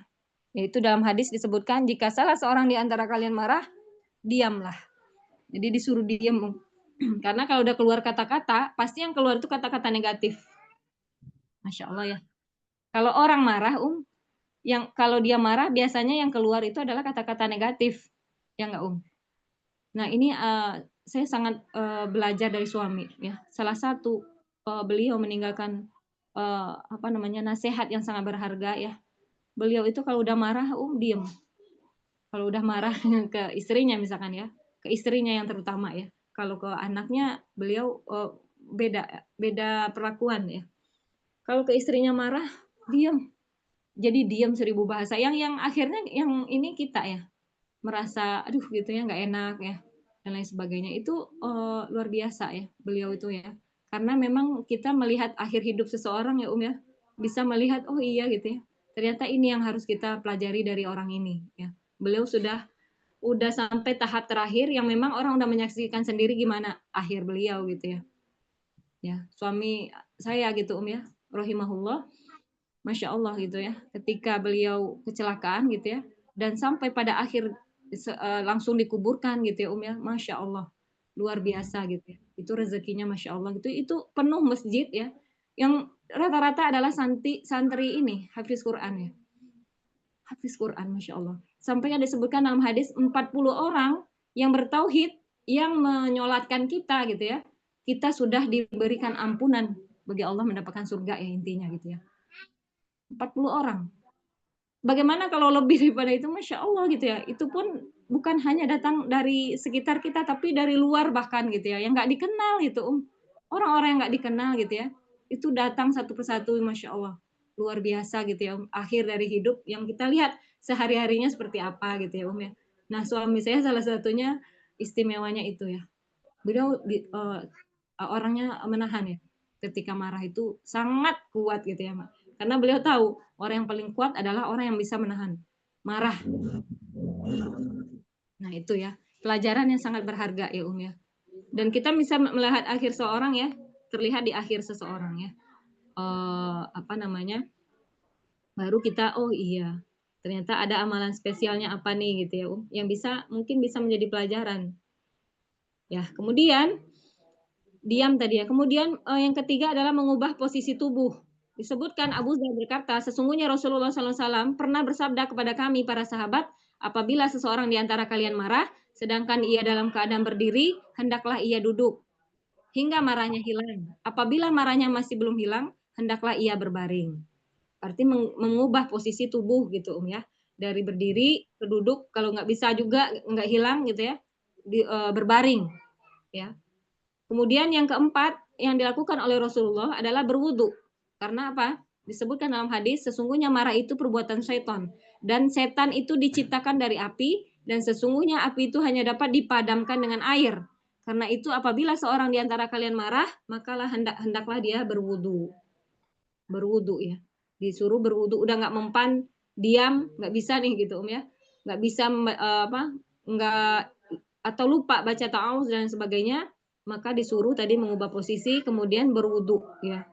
Yaitu dalam hadis disebutkan jika salah seorang di antara kalian marah, diamlah. Jadi disuruh diam. Karena kalau udah keluar kata-kata, pasti yang keluar itu kata-kata negatif. Masya Allah ya. Kalau orang marah, kalau dia marah biasanya yang keluar itu adalah kata-kata negatif. Ya enggak, Nah, ini saya sangat belajar dari suami ya. Salah satu beliau meninggalkan nasihat yang sangat berharga ya. Beliau itu kalau udah marah, diem. Kalau udah marah ke istrinya misalkan ya, ke istrinya yang terutama ya. Kalau ke anaknya beliau beda perlakuan ya. Kalau ke istrinya marah, diam. Jadi diam 1000 bahasa. Yang akhirnya yang ini kita ya merasa aduh gitu ya nggak enak ya dan lain sebagainya. Itu luar biasa ya beliau itu ya. Karena memang kita melihat akhir hidup seseorang ya ya, bisa melihat oh iya gitu ya. Ternyata ini yang harus kita pelajari dari orang ini ya. Beliau udah sampai tahap terakhir yang memang orang udah menyaksikan sendiri gimana akhir beliau gitu ya. Ya, suami saya gitu ya, rahimahullah, masya Allah gitu ya. Ketika beliau kecelakaan gitu ya, dan sampai pada akhir langsung dikuburkan gitu ya ya, masya Allah, luar biasa gitu ya. Itu rezekinya masya Allah gitu. Itu penuh masjid ya, yang rata-rata adalah santri ini hafiz Quran ya. Hafiz Quran, Masya Allah. Sampai yang disebutkan dalam hadis 40 orang yang bertauhid, yang menyolatkan kita gitu ya. Kita sudah diberikan ampunan bagi Allah mendapatkan surga ya intinya gitu ya. 40 orang. Bagaimana kalau lebih daripada itu, Masya Allah gitu ya. Itu pun bukan hanya datang dari sekitar kita, tapi dari luar bahkan gitu ya. Yang nggak dikenal gitu. Orang-orang yang nggak dikenal gitu ya. Itu datang satu persatu, Masya Allah. Luar biasa gitu ya. Akhir dari hidup yang kita lihat sehari-harinya seperti apa gitu ya ya. Nah suami saya salah satunya istimewanya itu ya. Beliau orangnya menahan ya. Ketika marah itu sangat kuat gitu ya, Mak. Karena beliau tahu orang yang paling kuat adalah orang yang bisa menahan marah. Nah itu ya, pelajaran yang sangat berharga ya ya. Dan kita bisa melihat akhir seorang ya, terlihat di akhir seseorang ya. Apa namanya? Baru kita oh iya, ternyata ada amalan spesialnya apa nih gitu ya, yang mungkin bisa menjadi pelajaran. Ya, kemudian diam tadi ya. Kemudian yang ketiga adalah mengubah posisi tubuh. Disebutkan Abu Dzar berkata, sesungguhnya Rasulullah SAW pernah bersabda kepada kami para sahabat, apabila seseorang di antara kalian marah, sedangkan ia dalam keadaan berdiri, hendaklah ia duduk hingga marahnya hilang. Apabila marahnya masih belum hilang, hendaklah ia berbaring. Arti mengubah posisi tubuh gitu ya. Dari berdiri ke duduk, kalau nggak bisa juga nggak hilang gitu ya, berbaring ya. Kemudian yang keempat yang dilakukan oleh Rasulullah adalah berwudu. Karena apa? Disebutkan dalam hadis, sesungguhnya marah itu perbuatan setan. Dan setan itu diciptakan dari api, dan sesungguhnya api itu hanya dapat dipadamkan dengan air. Karena itu apabila seorang di antara kalian marah, makalah hendaklah dia berwudu. Berwudu ya. Disuruh berwudu, udah nggak mempan, diam, nggak bisa nih gitu ya. Nggak bisa nggak atau lupa baca ta'awuz dan sebagainya, maka disuruh tadi mengubah posisi kemudian berwudu ya.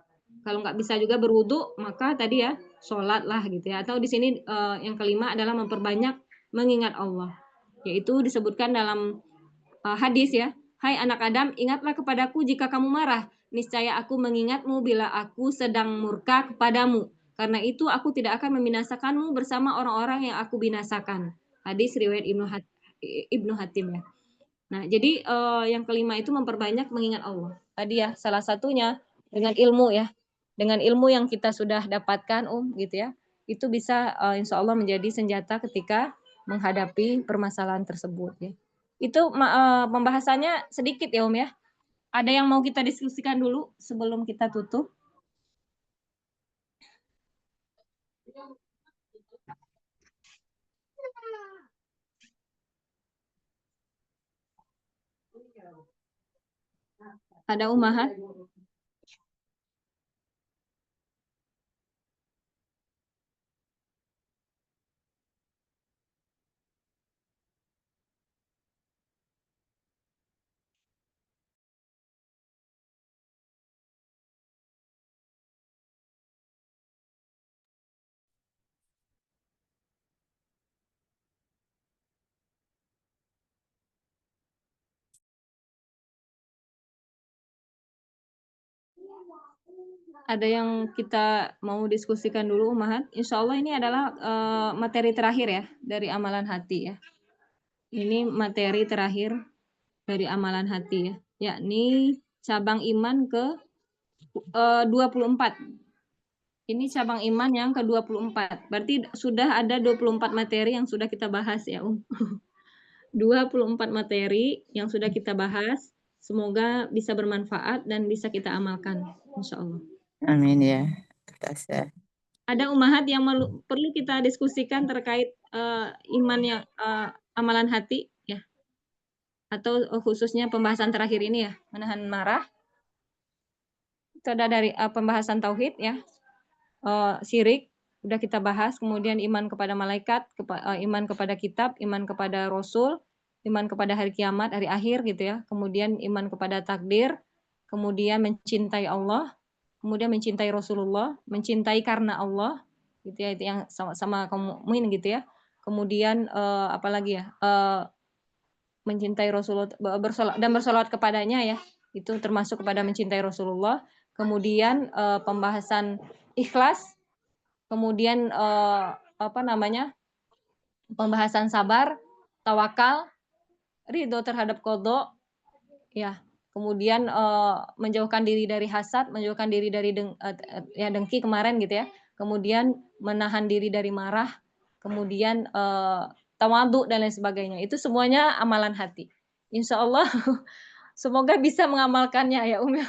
Kalau nggak bisa juga berwudu, maka tadi ya sholat lah gitu ya. Atau di sini yang kelima adalah memperbanyak mengingat Allah. Yaitu disebutkan dalam hadis ya. Hai anak Adam, ingatlah kepadaku jika kamu marah. Niscaya aku mengingatmu bila aku sedang murka kepadamu. Karena itu aku tidak akan membinasakanmu bersama orang-orang yang aku binasakan. Hadis riwayat Ibnu Hatim ya. Nah, jadi yang kelima itu memperbanyak mengingat Allah. Tadi ya, salah satunya dengan ilmu ya. Dengan ilmu yang kita sudah dapatkan, gitu ya. Itu bisa insya Allah menjadi senjata ketika menghadapi permasalahan tersebut ya. Itu pembahasannya sedikit ya, ya. Ada yang mau kita diskusikan dulu sebelum kita tutup? Ada Umahat? Ada yang kita mau diskusikan dulu, Umahat? Insya Allah ini adalah materi terakhir ya dari amalan hati ya. Ini materi terakhir dari amalan hati ya, yakni cabang iman ke 24. Ini cabang iman yang ke-24. Berarti sudah ada 24 materi yang sudah kita bahas ya, 24 materi yang sudah kita bahas Semoga bisa bermanfaat dan bisa kita amalkan, insya Allah. Amin ya. Ustazah. Ada ummahat yang perlu kita diskusikan terkait iman yang amalan hati ya, atau khususnya pembahasan terakhir ini ya, menahan marah. Itu ada dari pembahasan tauhid ya, syirik udah kita bahas, kemudian iman kepada malaikat, iman kepada kitab, iman kepada rasul, iman kepada hari kiamat, hari akhir gitu ya, kemudian iman kepada takdir, kemudian mencintai Allah, kemudian mencintai Rasulullah, mencintai karena Allah, gitu ya, itu yang sama kaum mukmin gitu ya. Kemudian apalagi ya, mencintai Rasulullah dan bersolawat kepadanya ya, itu termasuk kepada mencintai Rasulullah. Kemudian pembahasan ikhlas, kemudian pembahasan sabar, tawakal, ridho terhadap qadha, ya. Kemudian menjauhkan diri dari hasad, menjauhkan diri dari dengki kemarin gitu ya. Kemudian menahan diri dari marah, kemudian tawadhu dan lain sebagainya. Itu semuanya amalan hati. Insya Allah semoga bisa mengamalkannya ya ya.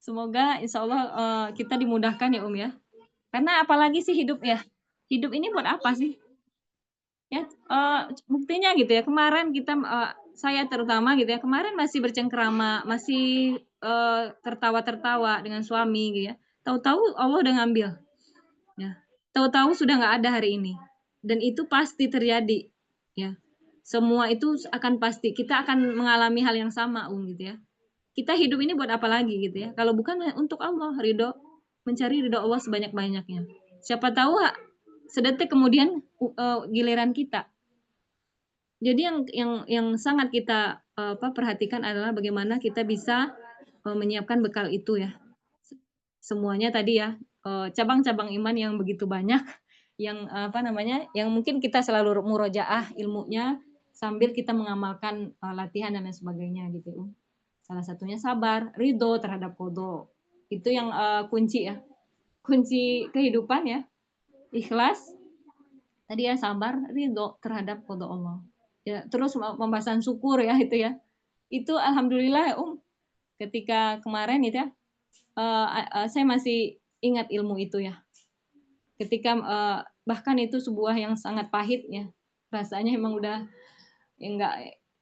Semoga insya Allah kita dimudahkan ya ya. Karena apalagi sih hidup ya. Hidup ini buat apa sih? Ya, buktinya gitu ya, kemarin kita saya terutama gitu ya, kemarin masih bercengkerama, masih tertawa-tertawa dengan suami gitu ya. Tahu-tahu Allah udah ngambil. Ya. Tahu-tahu sudah nggak ada hari ini. Dan itu pasti terjadi. Ya. Semua itu akan pasti. Kita akan mengalami hal yang sama, gitu ya. Kita hidup ini buat apa lagi gitu ya? Kalau bukan untuk Allah, mencari ridho Allah sebanyak-banyaknya. Siapa tahu sedetik kemudian giliran kita. Jadi yang sangat kita perhatikan adalah bagaimana kita bisa menyiapkan bekal itu ya. Semuanya tadi ya, cabang-cabang iman yang begitu banyak, yang yang mungkin kita selalu murojaah ilmunya sambil kita mengamalkan latihan dan lain sebagainya gitu. Salah satunya sabar, ridho terhadap qadha. Itu yang kunci ya. Kunci kehidupan ya. Ikhlas, tadi ya sabar, ridho terhadap qadha Allah. Ya, terus pembahasan syukur ya itu ya. Itu alhamdulillah ya ketika kemarin itu ya, saya masih ingat ilmu itu ya. Ketika bahkan itu sebuah yang sangat pahit ya. Rasanya emang udah ya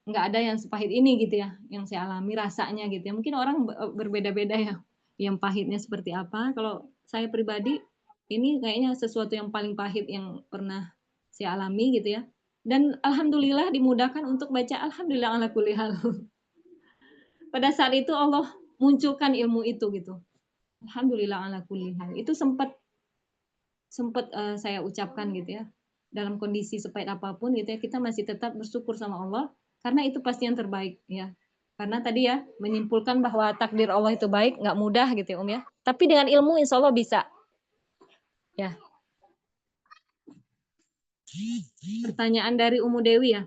nggak ada yang sepahit ini gitu ya, yang saya alami rasanya gitu ya. Mungkin orang berbeda-beda ya, yang pahitnya seperti apa. Kalau saya pribadi, ini kayaknya sesuatu yang paling pahit yang pernah saya alami gitu ya. Dan alhamdulillah dimudahkan untuk baca alhamdulillah ala kulli hal. Pada saat itu Allah munculkan ilmu itu gitu. Alhamdulillah ala kulli hal. Itu sempat saya ucapkan gitu ya. Dalam kondisi sepahit apapun gitu ya, kita masih tetap bersyukur sama Allah karena itu pasti yang terbaik ya. Karena tadi ya menyimpulkan bahwa takdir Allah itu baik, nggak mudah gitu ya ya. Tapi dengan ilmu insya Allah bisa. Ya. Pertanyaan dari Umu Dewi ya.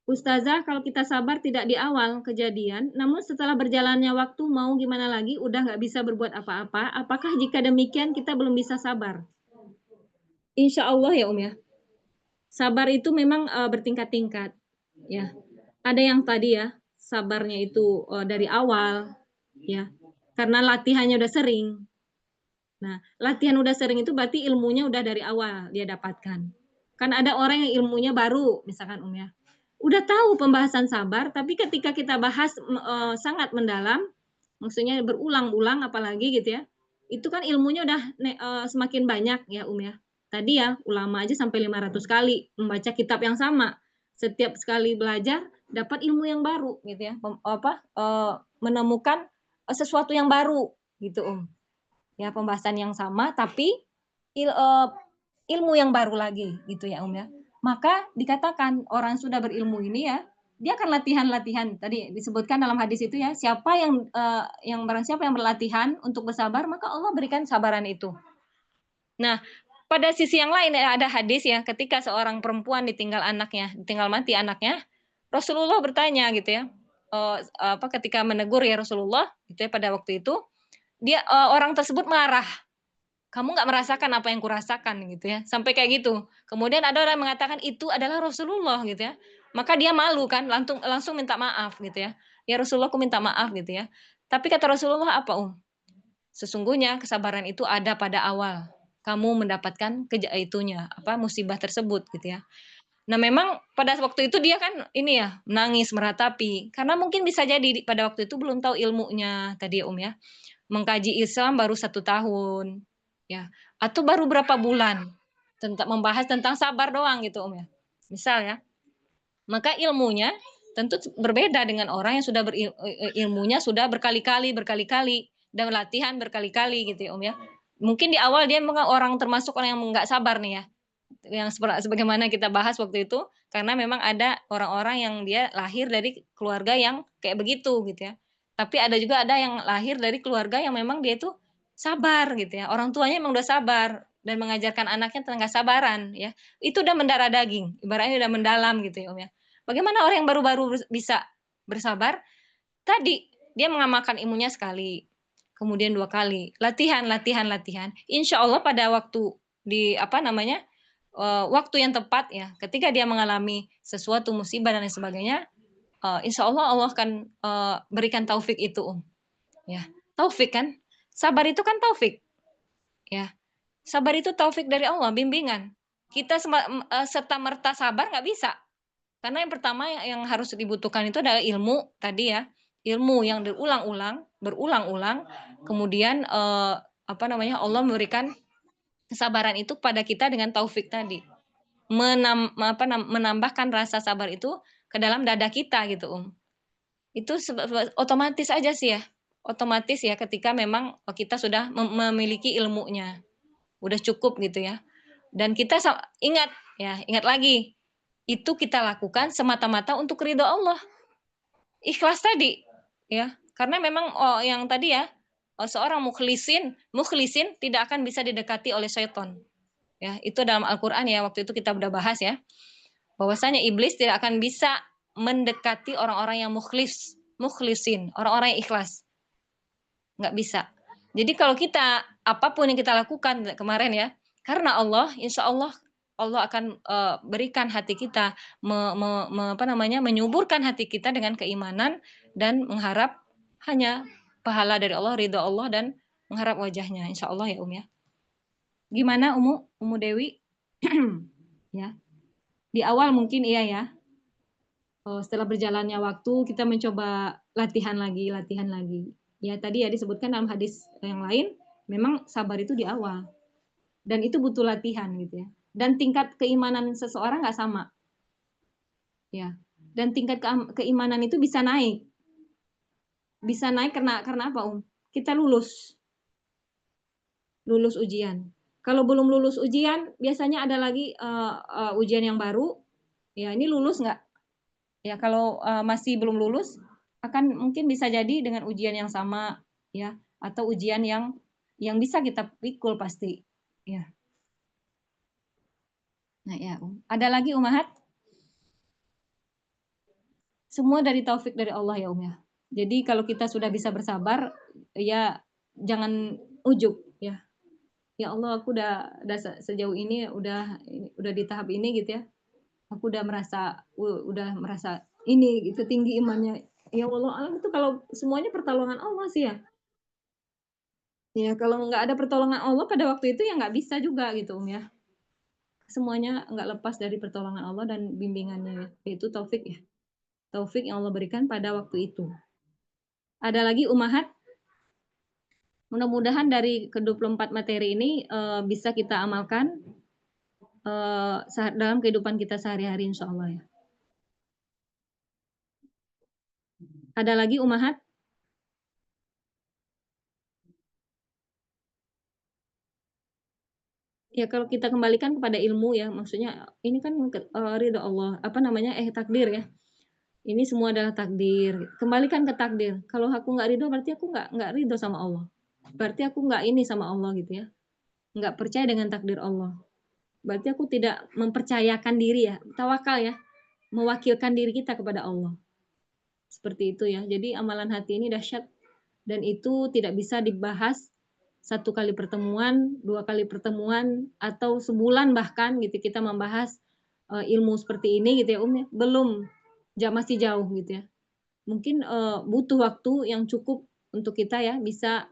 Ustazah, kalau kita sabar tidak di awal kejadian, namun setelah berjalannya waktu mau gimana lagi, udah nggak bisa berbuat apa-apa, apakah jika demikian kita belum bisa sabar? Insya Allah ya ya. Sabar itu memang bertingkat-tingkat. Ya. Ada yang tadi ya, sabarnya itu dari awal, ya. Karena latihannya udah sering. Nah, latihan udah sering itu berarti ilmunya udah dari awal dia dapatkan. Kan ada orang yang ilmunya baru, misalkan ya. Udah tahu pembahasan sabar, tapi ketika kita bahas sangat mendalam, maksudnya berulang-ulang apalagi gitu ya, itu kan ilmunya udah semakin banyak ya ya. Tadi ya, ulama aja sampai 500 kali membaca kitab yang sama. Setiap sekali belajar dapat ilmu yang baru gitu ya. Menemukan sesuatu yang baru gitu Ya, pembahasan yang sama tapi ilmu yang baru lagi gitu ya ya. Maka dikatakan orang sudah berilmu ini ya, dia akan latihan-latihan. Tadi disebutkan dalam hadis itu ya, siapa yang barang siapa yang berlatihan untuk bersabar, maka Allah berikan sabaran itu. Nah, pada sisi yang lain ada hadis ya, ketika seorang perempuan ditinggal mati anaknya, Rasulullah bertanya gitu ya, ketika menegur ya Rasulullah gitu ya pada waktu itu, dia orang tersebut marah. Kamu nggak merasakan apa yang kurasakan gitu ya, sampai kayak gitu. Kemudian ada orang yang mengatakan itu adalah Rasulullah gitu ya. maka dia malu kan, langsung minta maaf gitu ya. Ya Rasulullah, aku minta maaf gitu ya. Tapi kata Rasulullah apa, Sesungguhnya kesabaran itu ada pada awal kamu mendapatkan musibah tersebut gitu ya. Nah, memang pada waktu itu dia kan ini ya, menangis, meratapi. Karena mungkin bisa jadi pada waktu itu belum tahu ilmunya tadi ya, ya. Mengkaji Islam baru 1 tahun, ya. Atau baru berapa bulan membahas tentang sabar doang gitu, ya. Misal ya. Maka ilmunya tentu berbeda dengan orang yang sudah ilmunya sudah berkali-kali dan latihan berkali-kali gitu ya, ya. Mungkin di awal dia orang termasuk orang yang nggak sabar nih ya, yang sebagaimana kita bahas waktu itu, karena memang ada orang-orang yang dia lahir dari keluarga yang kayak begitu gitu ya. Tapi ada yang lahir dari keluarga yang memang dia itu sabar gitu ya. Orang tuanya memang udah sabar dan mengajarkan anaknya tentang kesabaran ya. Itu udah mendarah daging, ibaratnya udah mendalam gitu ya, ya. Bagaimana orang yang baru-baru bisa bersabar? Tadi dia mengamalkan ilmunya sekali, kemudian 2 kali, latihan. Insya Allah pada waktu waktu yang tepat ya, ketika dia mengalami sesuatu musibah dan lain sebagainya, insya Allah akan berikan taufik itu, ya. Taufik kan, sabar itu kan taufik, ya. Sabar itu taufik dari Allah, bimbingan. Kita serta merta sabar nggak bisa. Karena yang pertama yang harus dibutuhkan itu adalah ilmu tadi ya, ilmu yang berulang-ulang, kemudian Allah memberikan kesabaran itu pada kita dengan taufik tadi. Menambahkan rasa sabar itu ke dalam dada kita gitu, Itu otomatis aja sih ya. Otomatis ya ketika memang kita sudah memiliki ilmunya. Udah cukup gitu ya. Dan kita ingat lagi, itu kita lakukan semata-mata untuk ridho Allah. Ikhlas tadi, ya. Karena memang yang tadi ya, seorang mukhlisin tidak akan bisa didekati oleh syaitan. Ya, itu dalam Al-Qur'an ya, waktu itu kita udah bahas ya. Bahwasanya iblis tidak akan bisa mendekati orang-orang yang mukhlisin, orang-orang yang ikhlas. Nggak bisa. Jadi kalau kita apapun yang kita lakukan kemarin ya, karena Allah, insya Allah akan berikan hati kita, menyuburkan hati kita dengan keimanan dan mengharap hanya pahala dari Allah, ridho Allah dan mengharap wajahnya, insya Allah ya ya. Gimana Umu Dewi? Ya, di awal mungkin iya ya. Setelah berjalannya waktu kita mencoba latihan lagi. Ya tadi ya disebutkan dalam hadis yang lain, memang sabar itu di awal. Dan itu butuh latihan gitu ya. Dan tingkat keimanan seseorang nggak sama. Ya. Dan tingkat keimanan itu bisa naik. Bisa naik karena apa, Kita lulus ujian. Kalau belum lulus ujian, biasanya ada lagi ujian yang baru. Ya, ini lulus nggak? Ya, kalau masih belum lulus, akan mungkin bisa jadi dengan ujian yang sama ya, atau ujian yang bisa kita pikul pasti ya. Nah ya, ada lagi Umahat? Semua dari taufik dari Allah ya ya. Jadi kalau kita sudah bisa bersabar, ya jangan ujub ya. Ya Allah, aku udah sejauh ini udah di tahap ini gitu ya. Aku udah merasa ini gitu tinggi imannya. Ya Allah, itu kalau semuanya pertolongan Allah sih ya. Ya, kalau nggak ada pertolongan Allah pada waktu itu ya nggak bisa juga gitu ya. Semuanya nggak lepas dari pertolongan Allah dan bimbingannya, yaitu taufik ya. Taufik yang Allah berikan pada waktu itu. Ada lagi Umahat? Mudah-mudahan dari ke-24 materi ini bisa kita amalkan dalam kehidupan kita sehari-hari insya Allah ya. Ada lagi Umahat? Ya kalau kita kembalikan kepada ilmu ya, maksudnya ini kan ridho Allah, takdir ya. Ini semua adalah takdir. Kembalikan ke takdir. Kalau aku nggak ridho, berarti aku nggak ridho sama Allah. Berarti aku nggak ini sama Allah gitu ya. Nggak percaya dengan takdir Allah. Berarti aku tidak mempercayakan diri ya. Tawakal ya. Mewakilkan diri kita kepada Allah. Seperti itu ya. Jadi amalan hati ini dahsyat. Dan itu tidak bisa dibahas 1 kali pertemuan, 2 kali pertemuan, atau sebulan bahkan gitu kita membahas ilmu seperti ini gitu ya ya, belum, masih jauh gitu ya. Mungkin, butuh waktu yang cukup untuk kita ya bisa,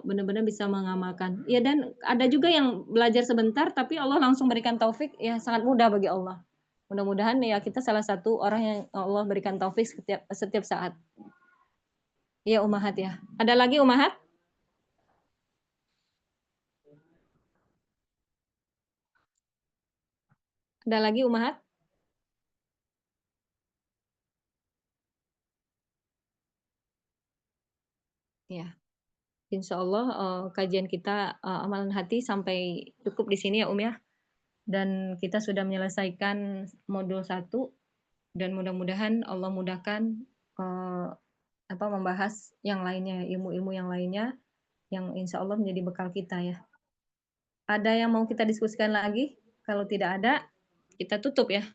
benar-benar bisa mengamalkan. Ya dan ada juga yang belajar sebentar tapi Allah langsung berikan taufik ya sangat mudah bagi Allah. Mudah-mudahan ya kita salah satu orang yang Allah berikan taufik setiap saat. Iya Ummahat ya. Ada lagi Ummahat? Ada lagi Ummahat? Ya. Insyaallah, kajian kita, amalan hati sampai cukup di sini ya ya. Dan kita sudah menyelesaikan modul 1 dan mudah-mudahan Allah mudahkan, membahas yang lainnya, ilmu-ilmu yang lainnya yang insyaallah menjadi bekal kita ya. Ada yang mau kita diskusikan lagi? Kalau tidak ada, kita tutup ya.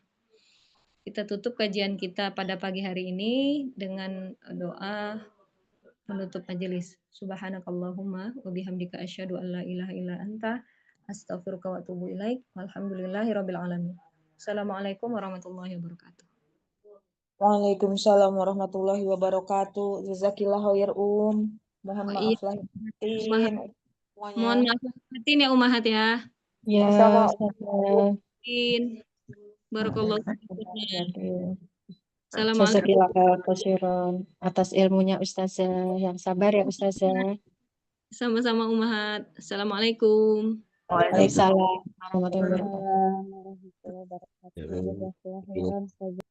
Kita tutup kajian kita pada pagi hari ini dengan doa penutup majelis. Subhanakallahumma wa bihamdika asyhadu an la ilaha illa anta astaghfiruka wa atubu ilaik. Walhamdulillahirabbil alamin. Assalamualaikum warahmatullahi wabarakatuh. Waalaikumsalam warahmatullahi wabarakatuh. Jazakillah khair Mohon Oh, iya, maaf lahir batin Ummahat. semuanya. Mohon maaf lahir batin ya Ummahat ya. Ya, Sama-sama. Ustazah. Barakallahu fiikum. Assalamualaikum. Jazakillah khairan atas ilmunya Ustazah. Yang sabar ya Ustazah. Sama-sama Ummahat. Assalamualaikum. Waalaikumsalam warahmatullahi wabarakatuh. Waalaikumsalam warahmatullahi wabarakatuh. Jazakallahu khairan, Ustazah.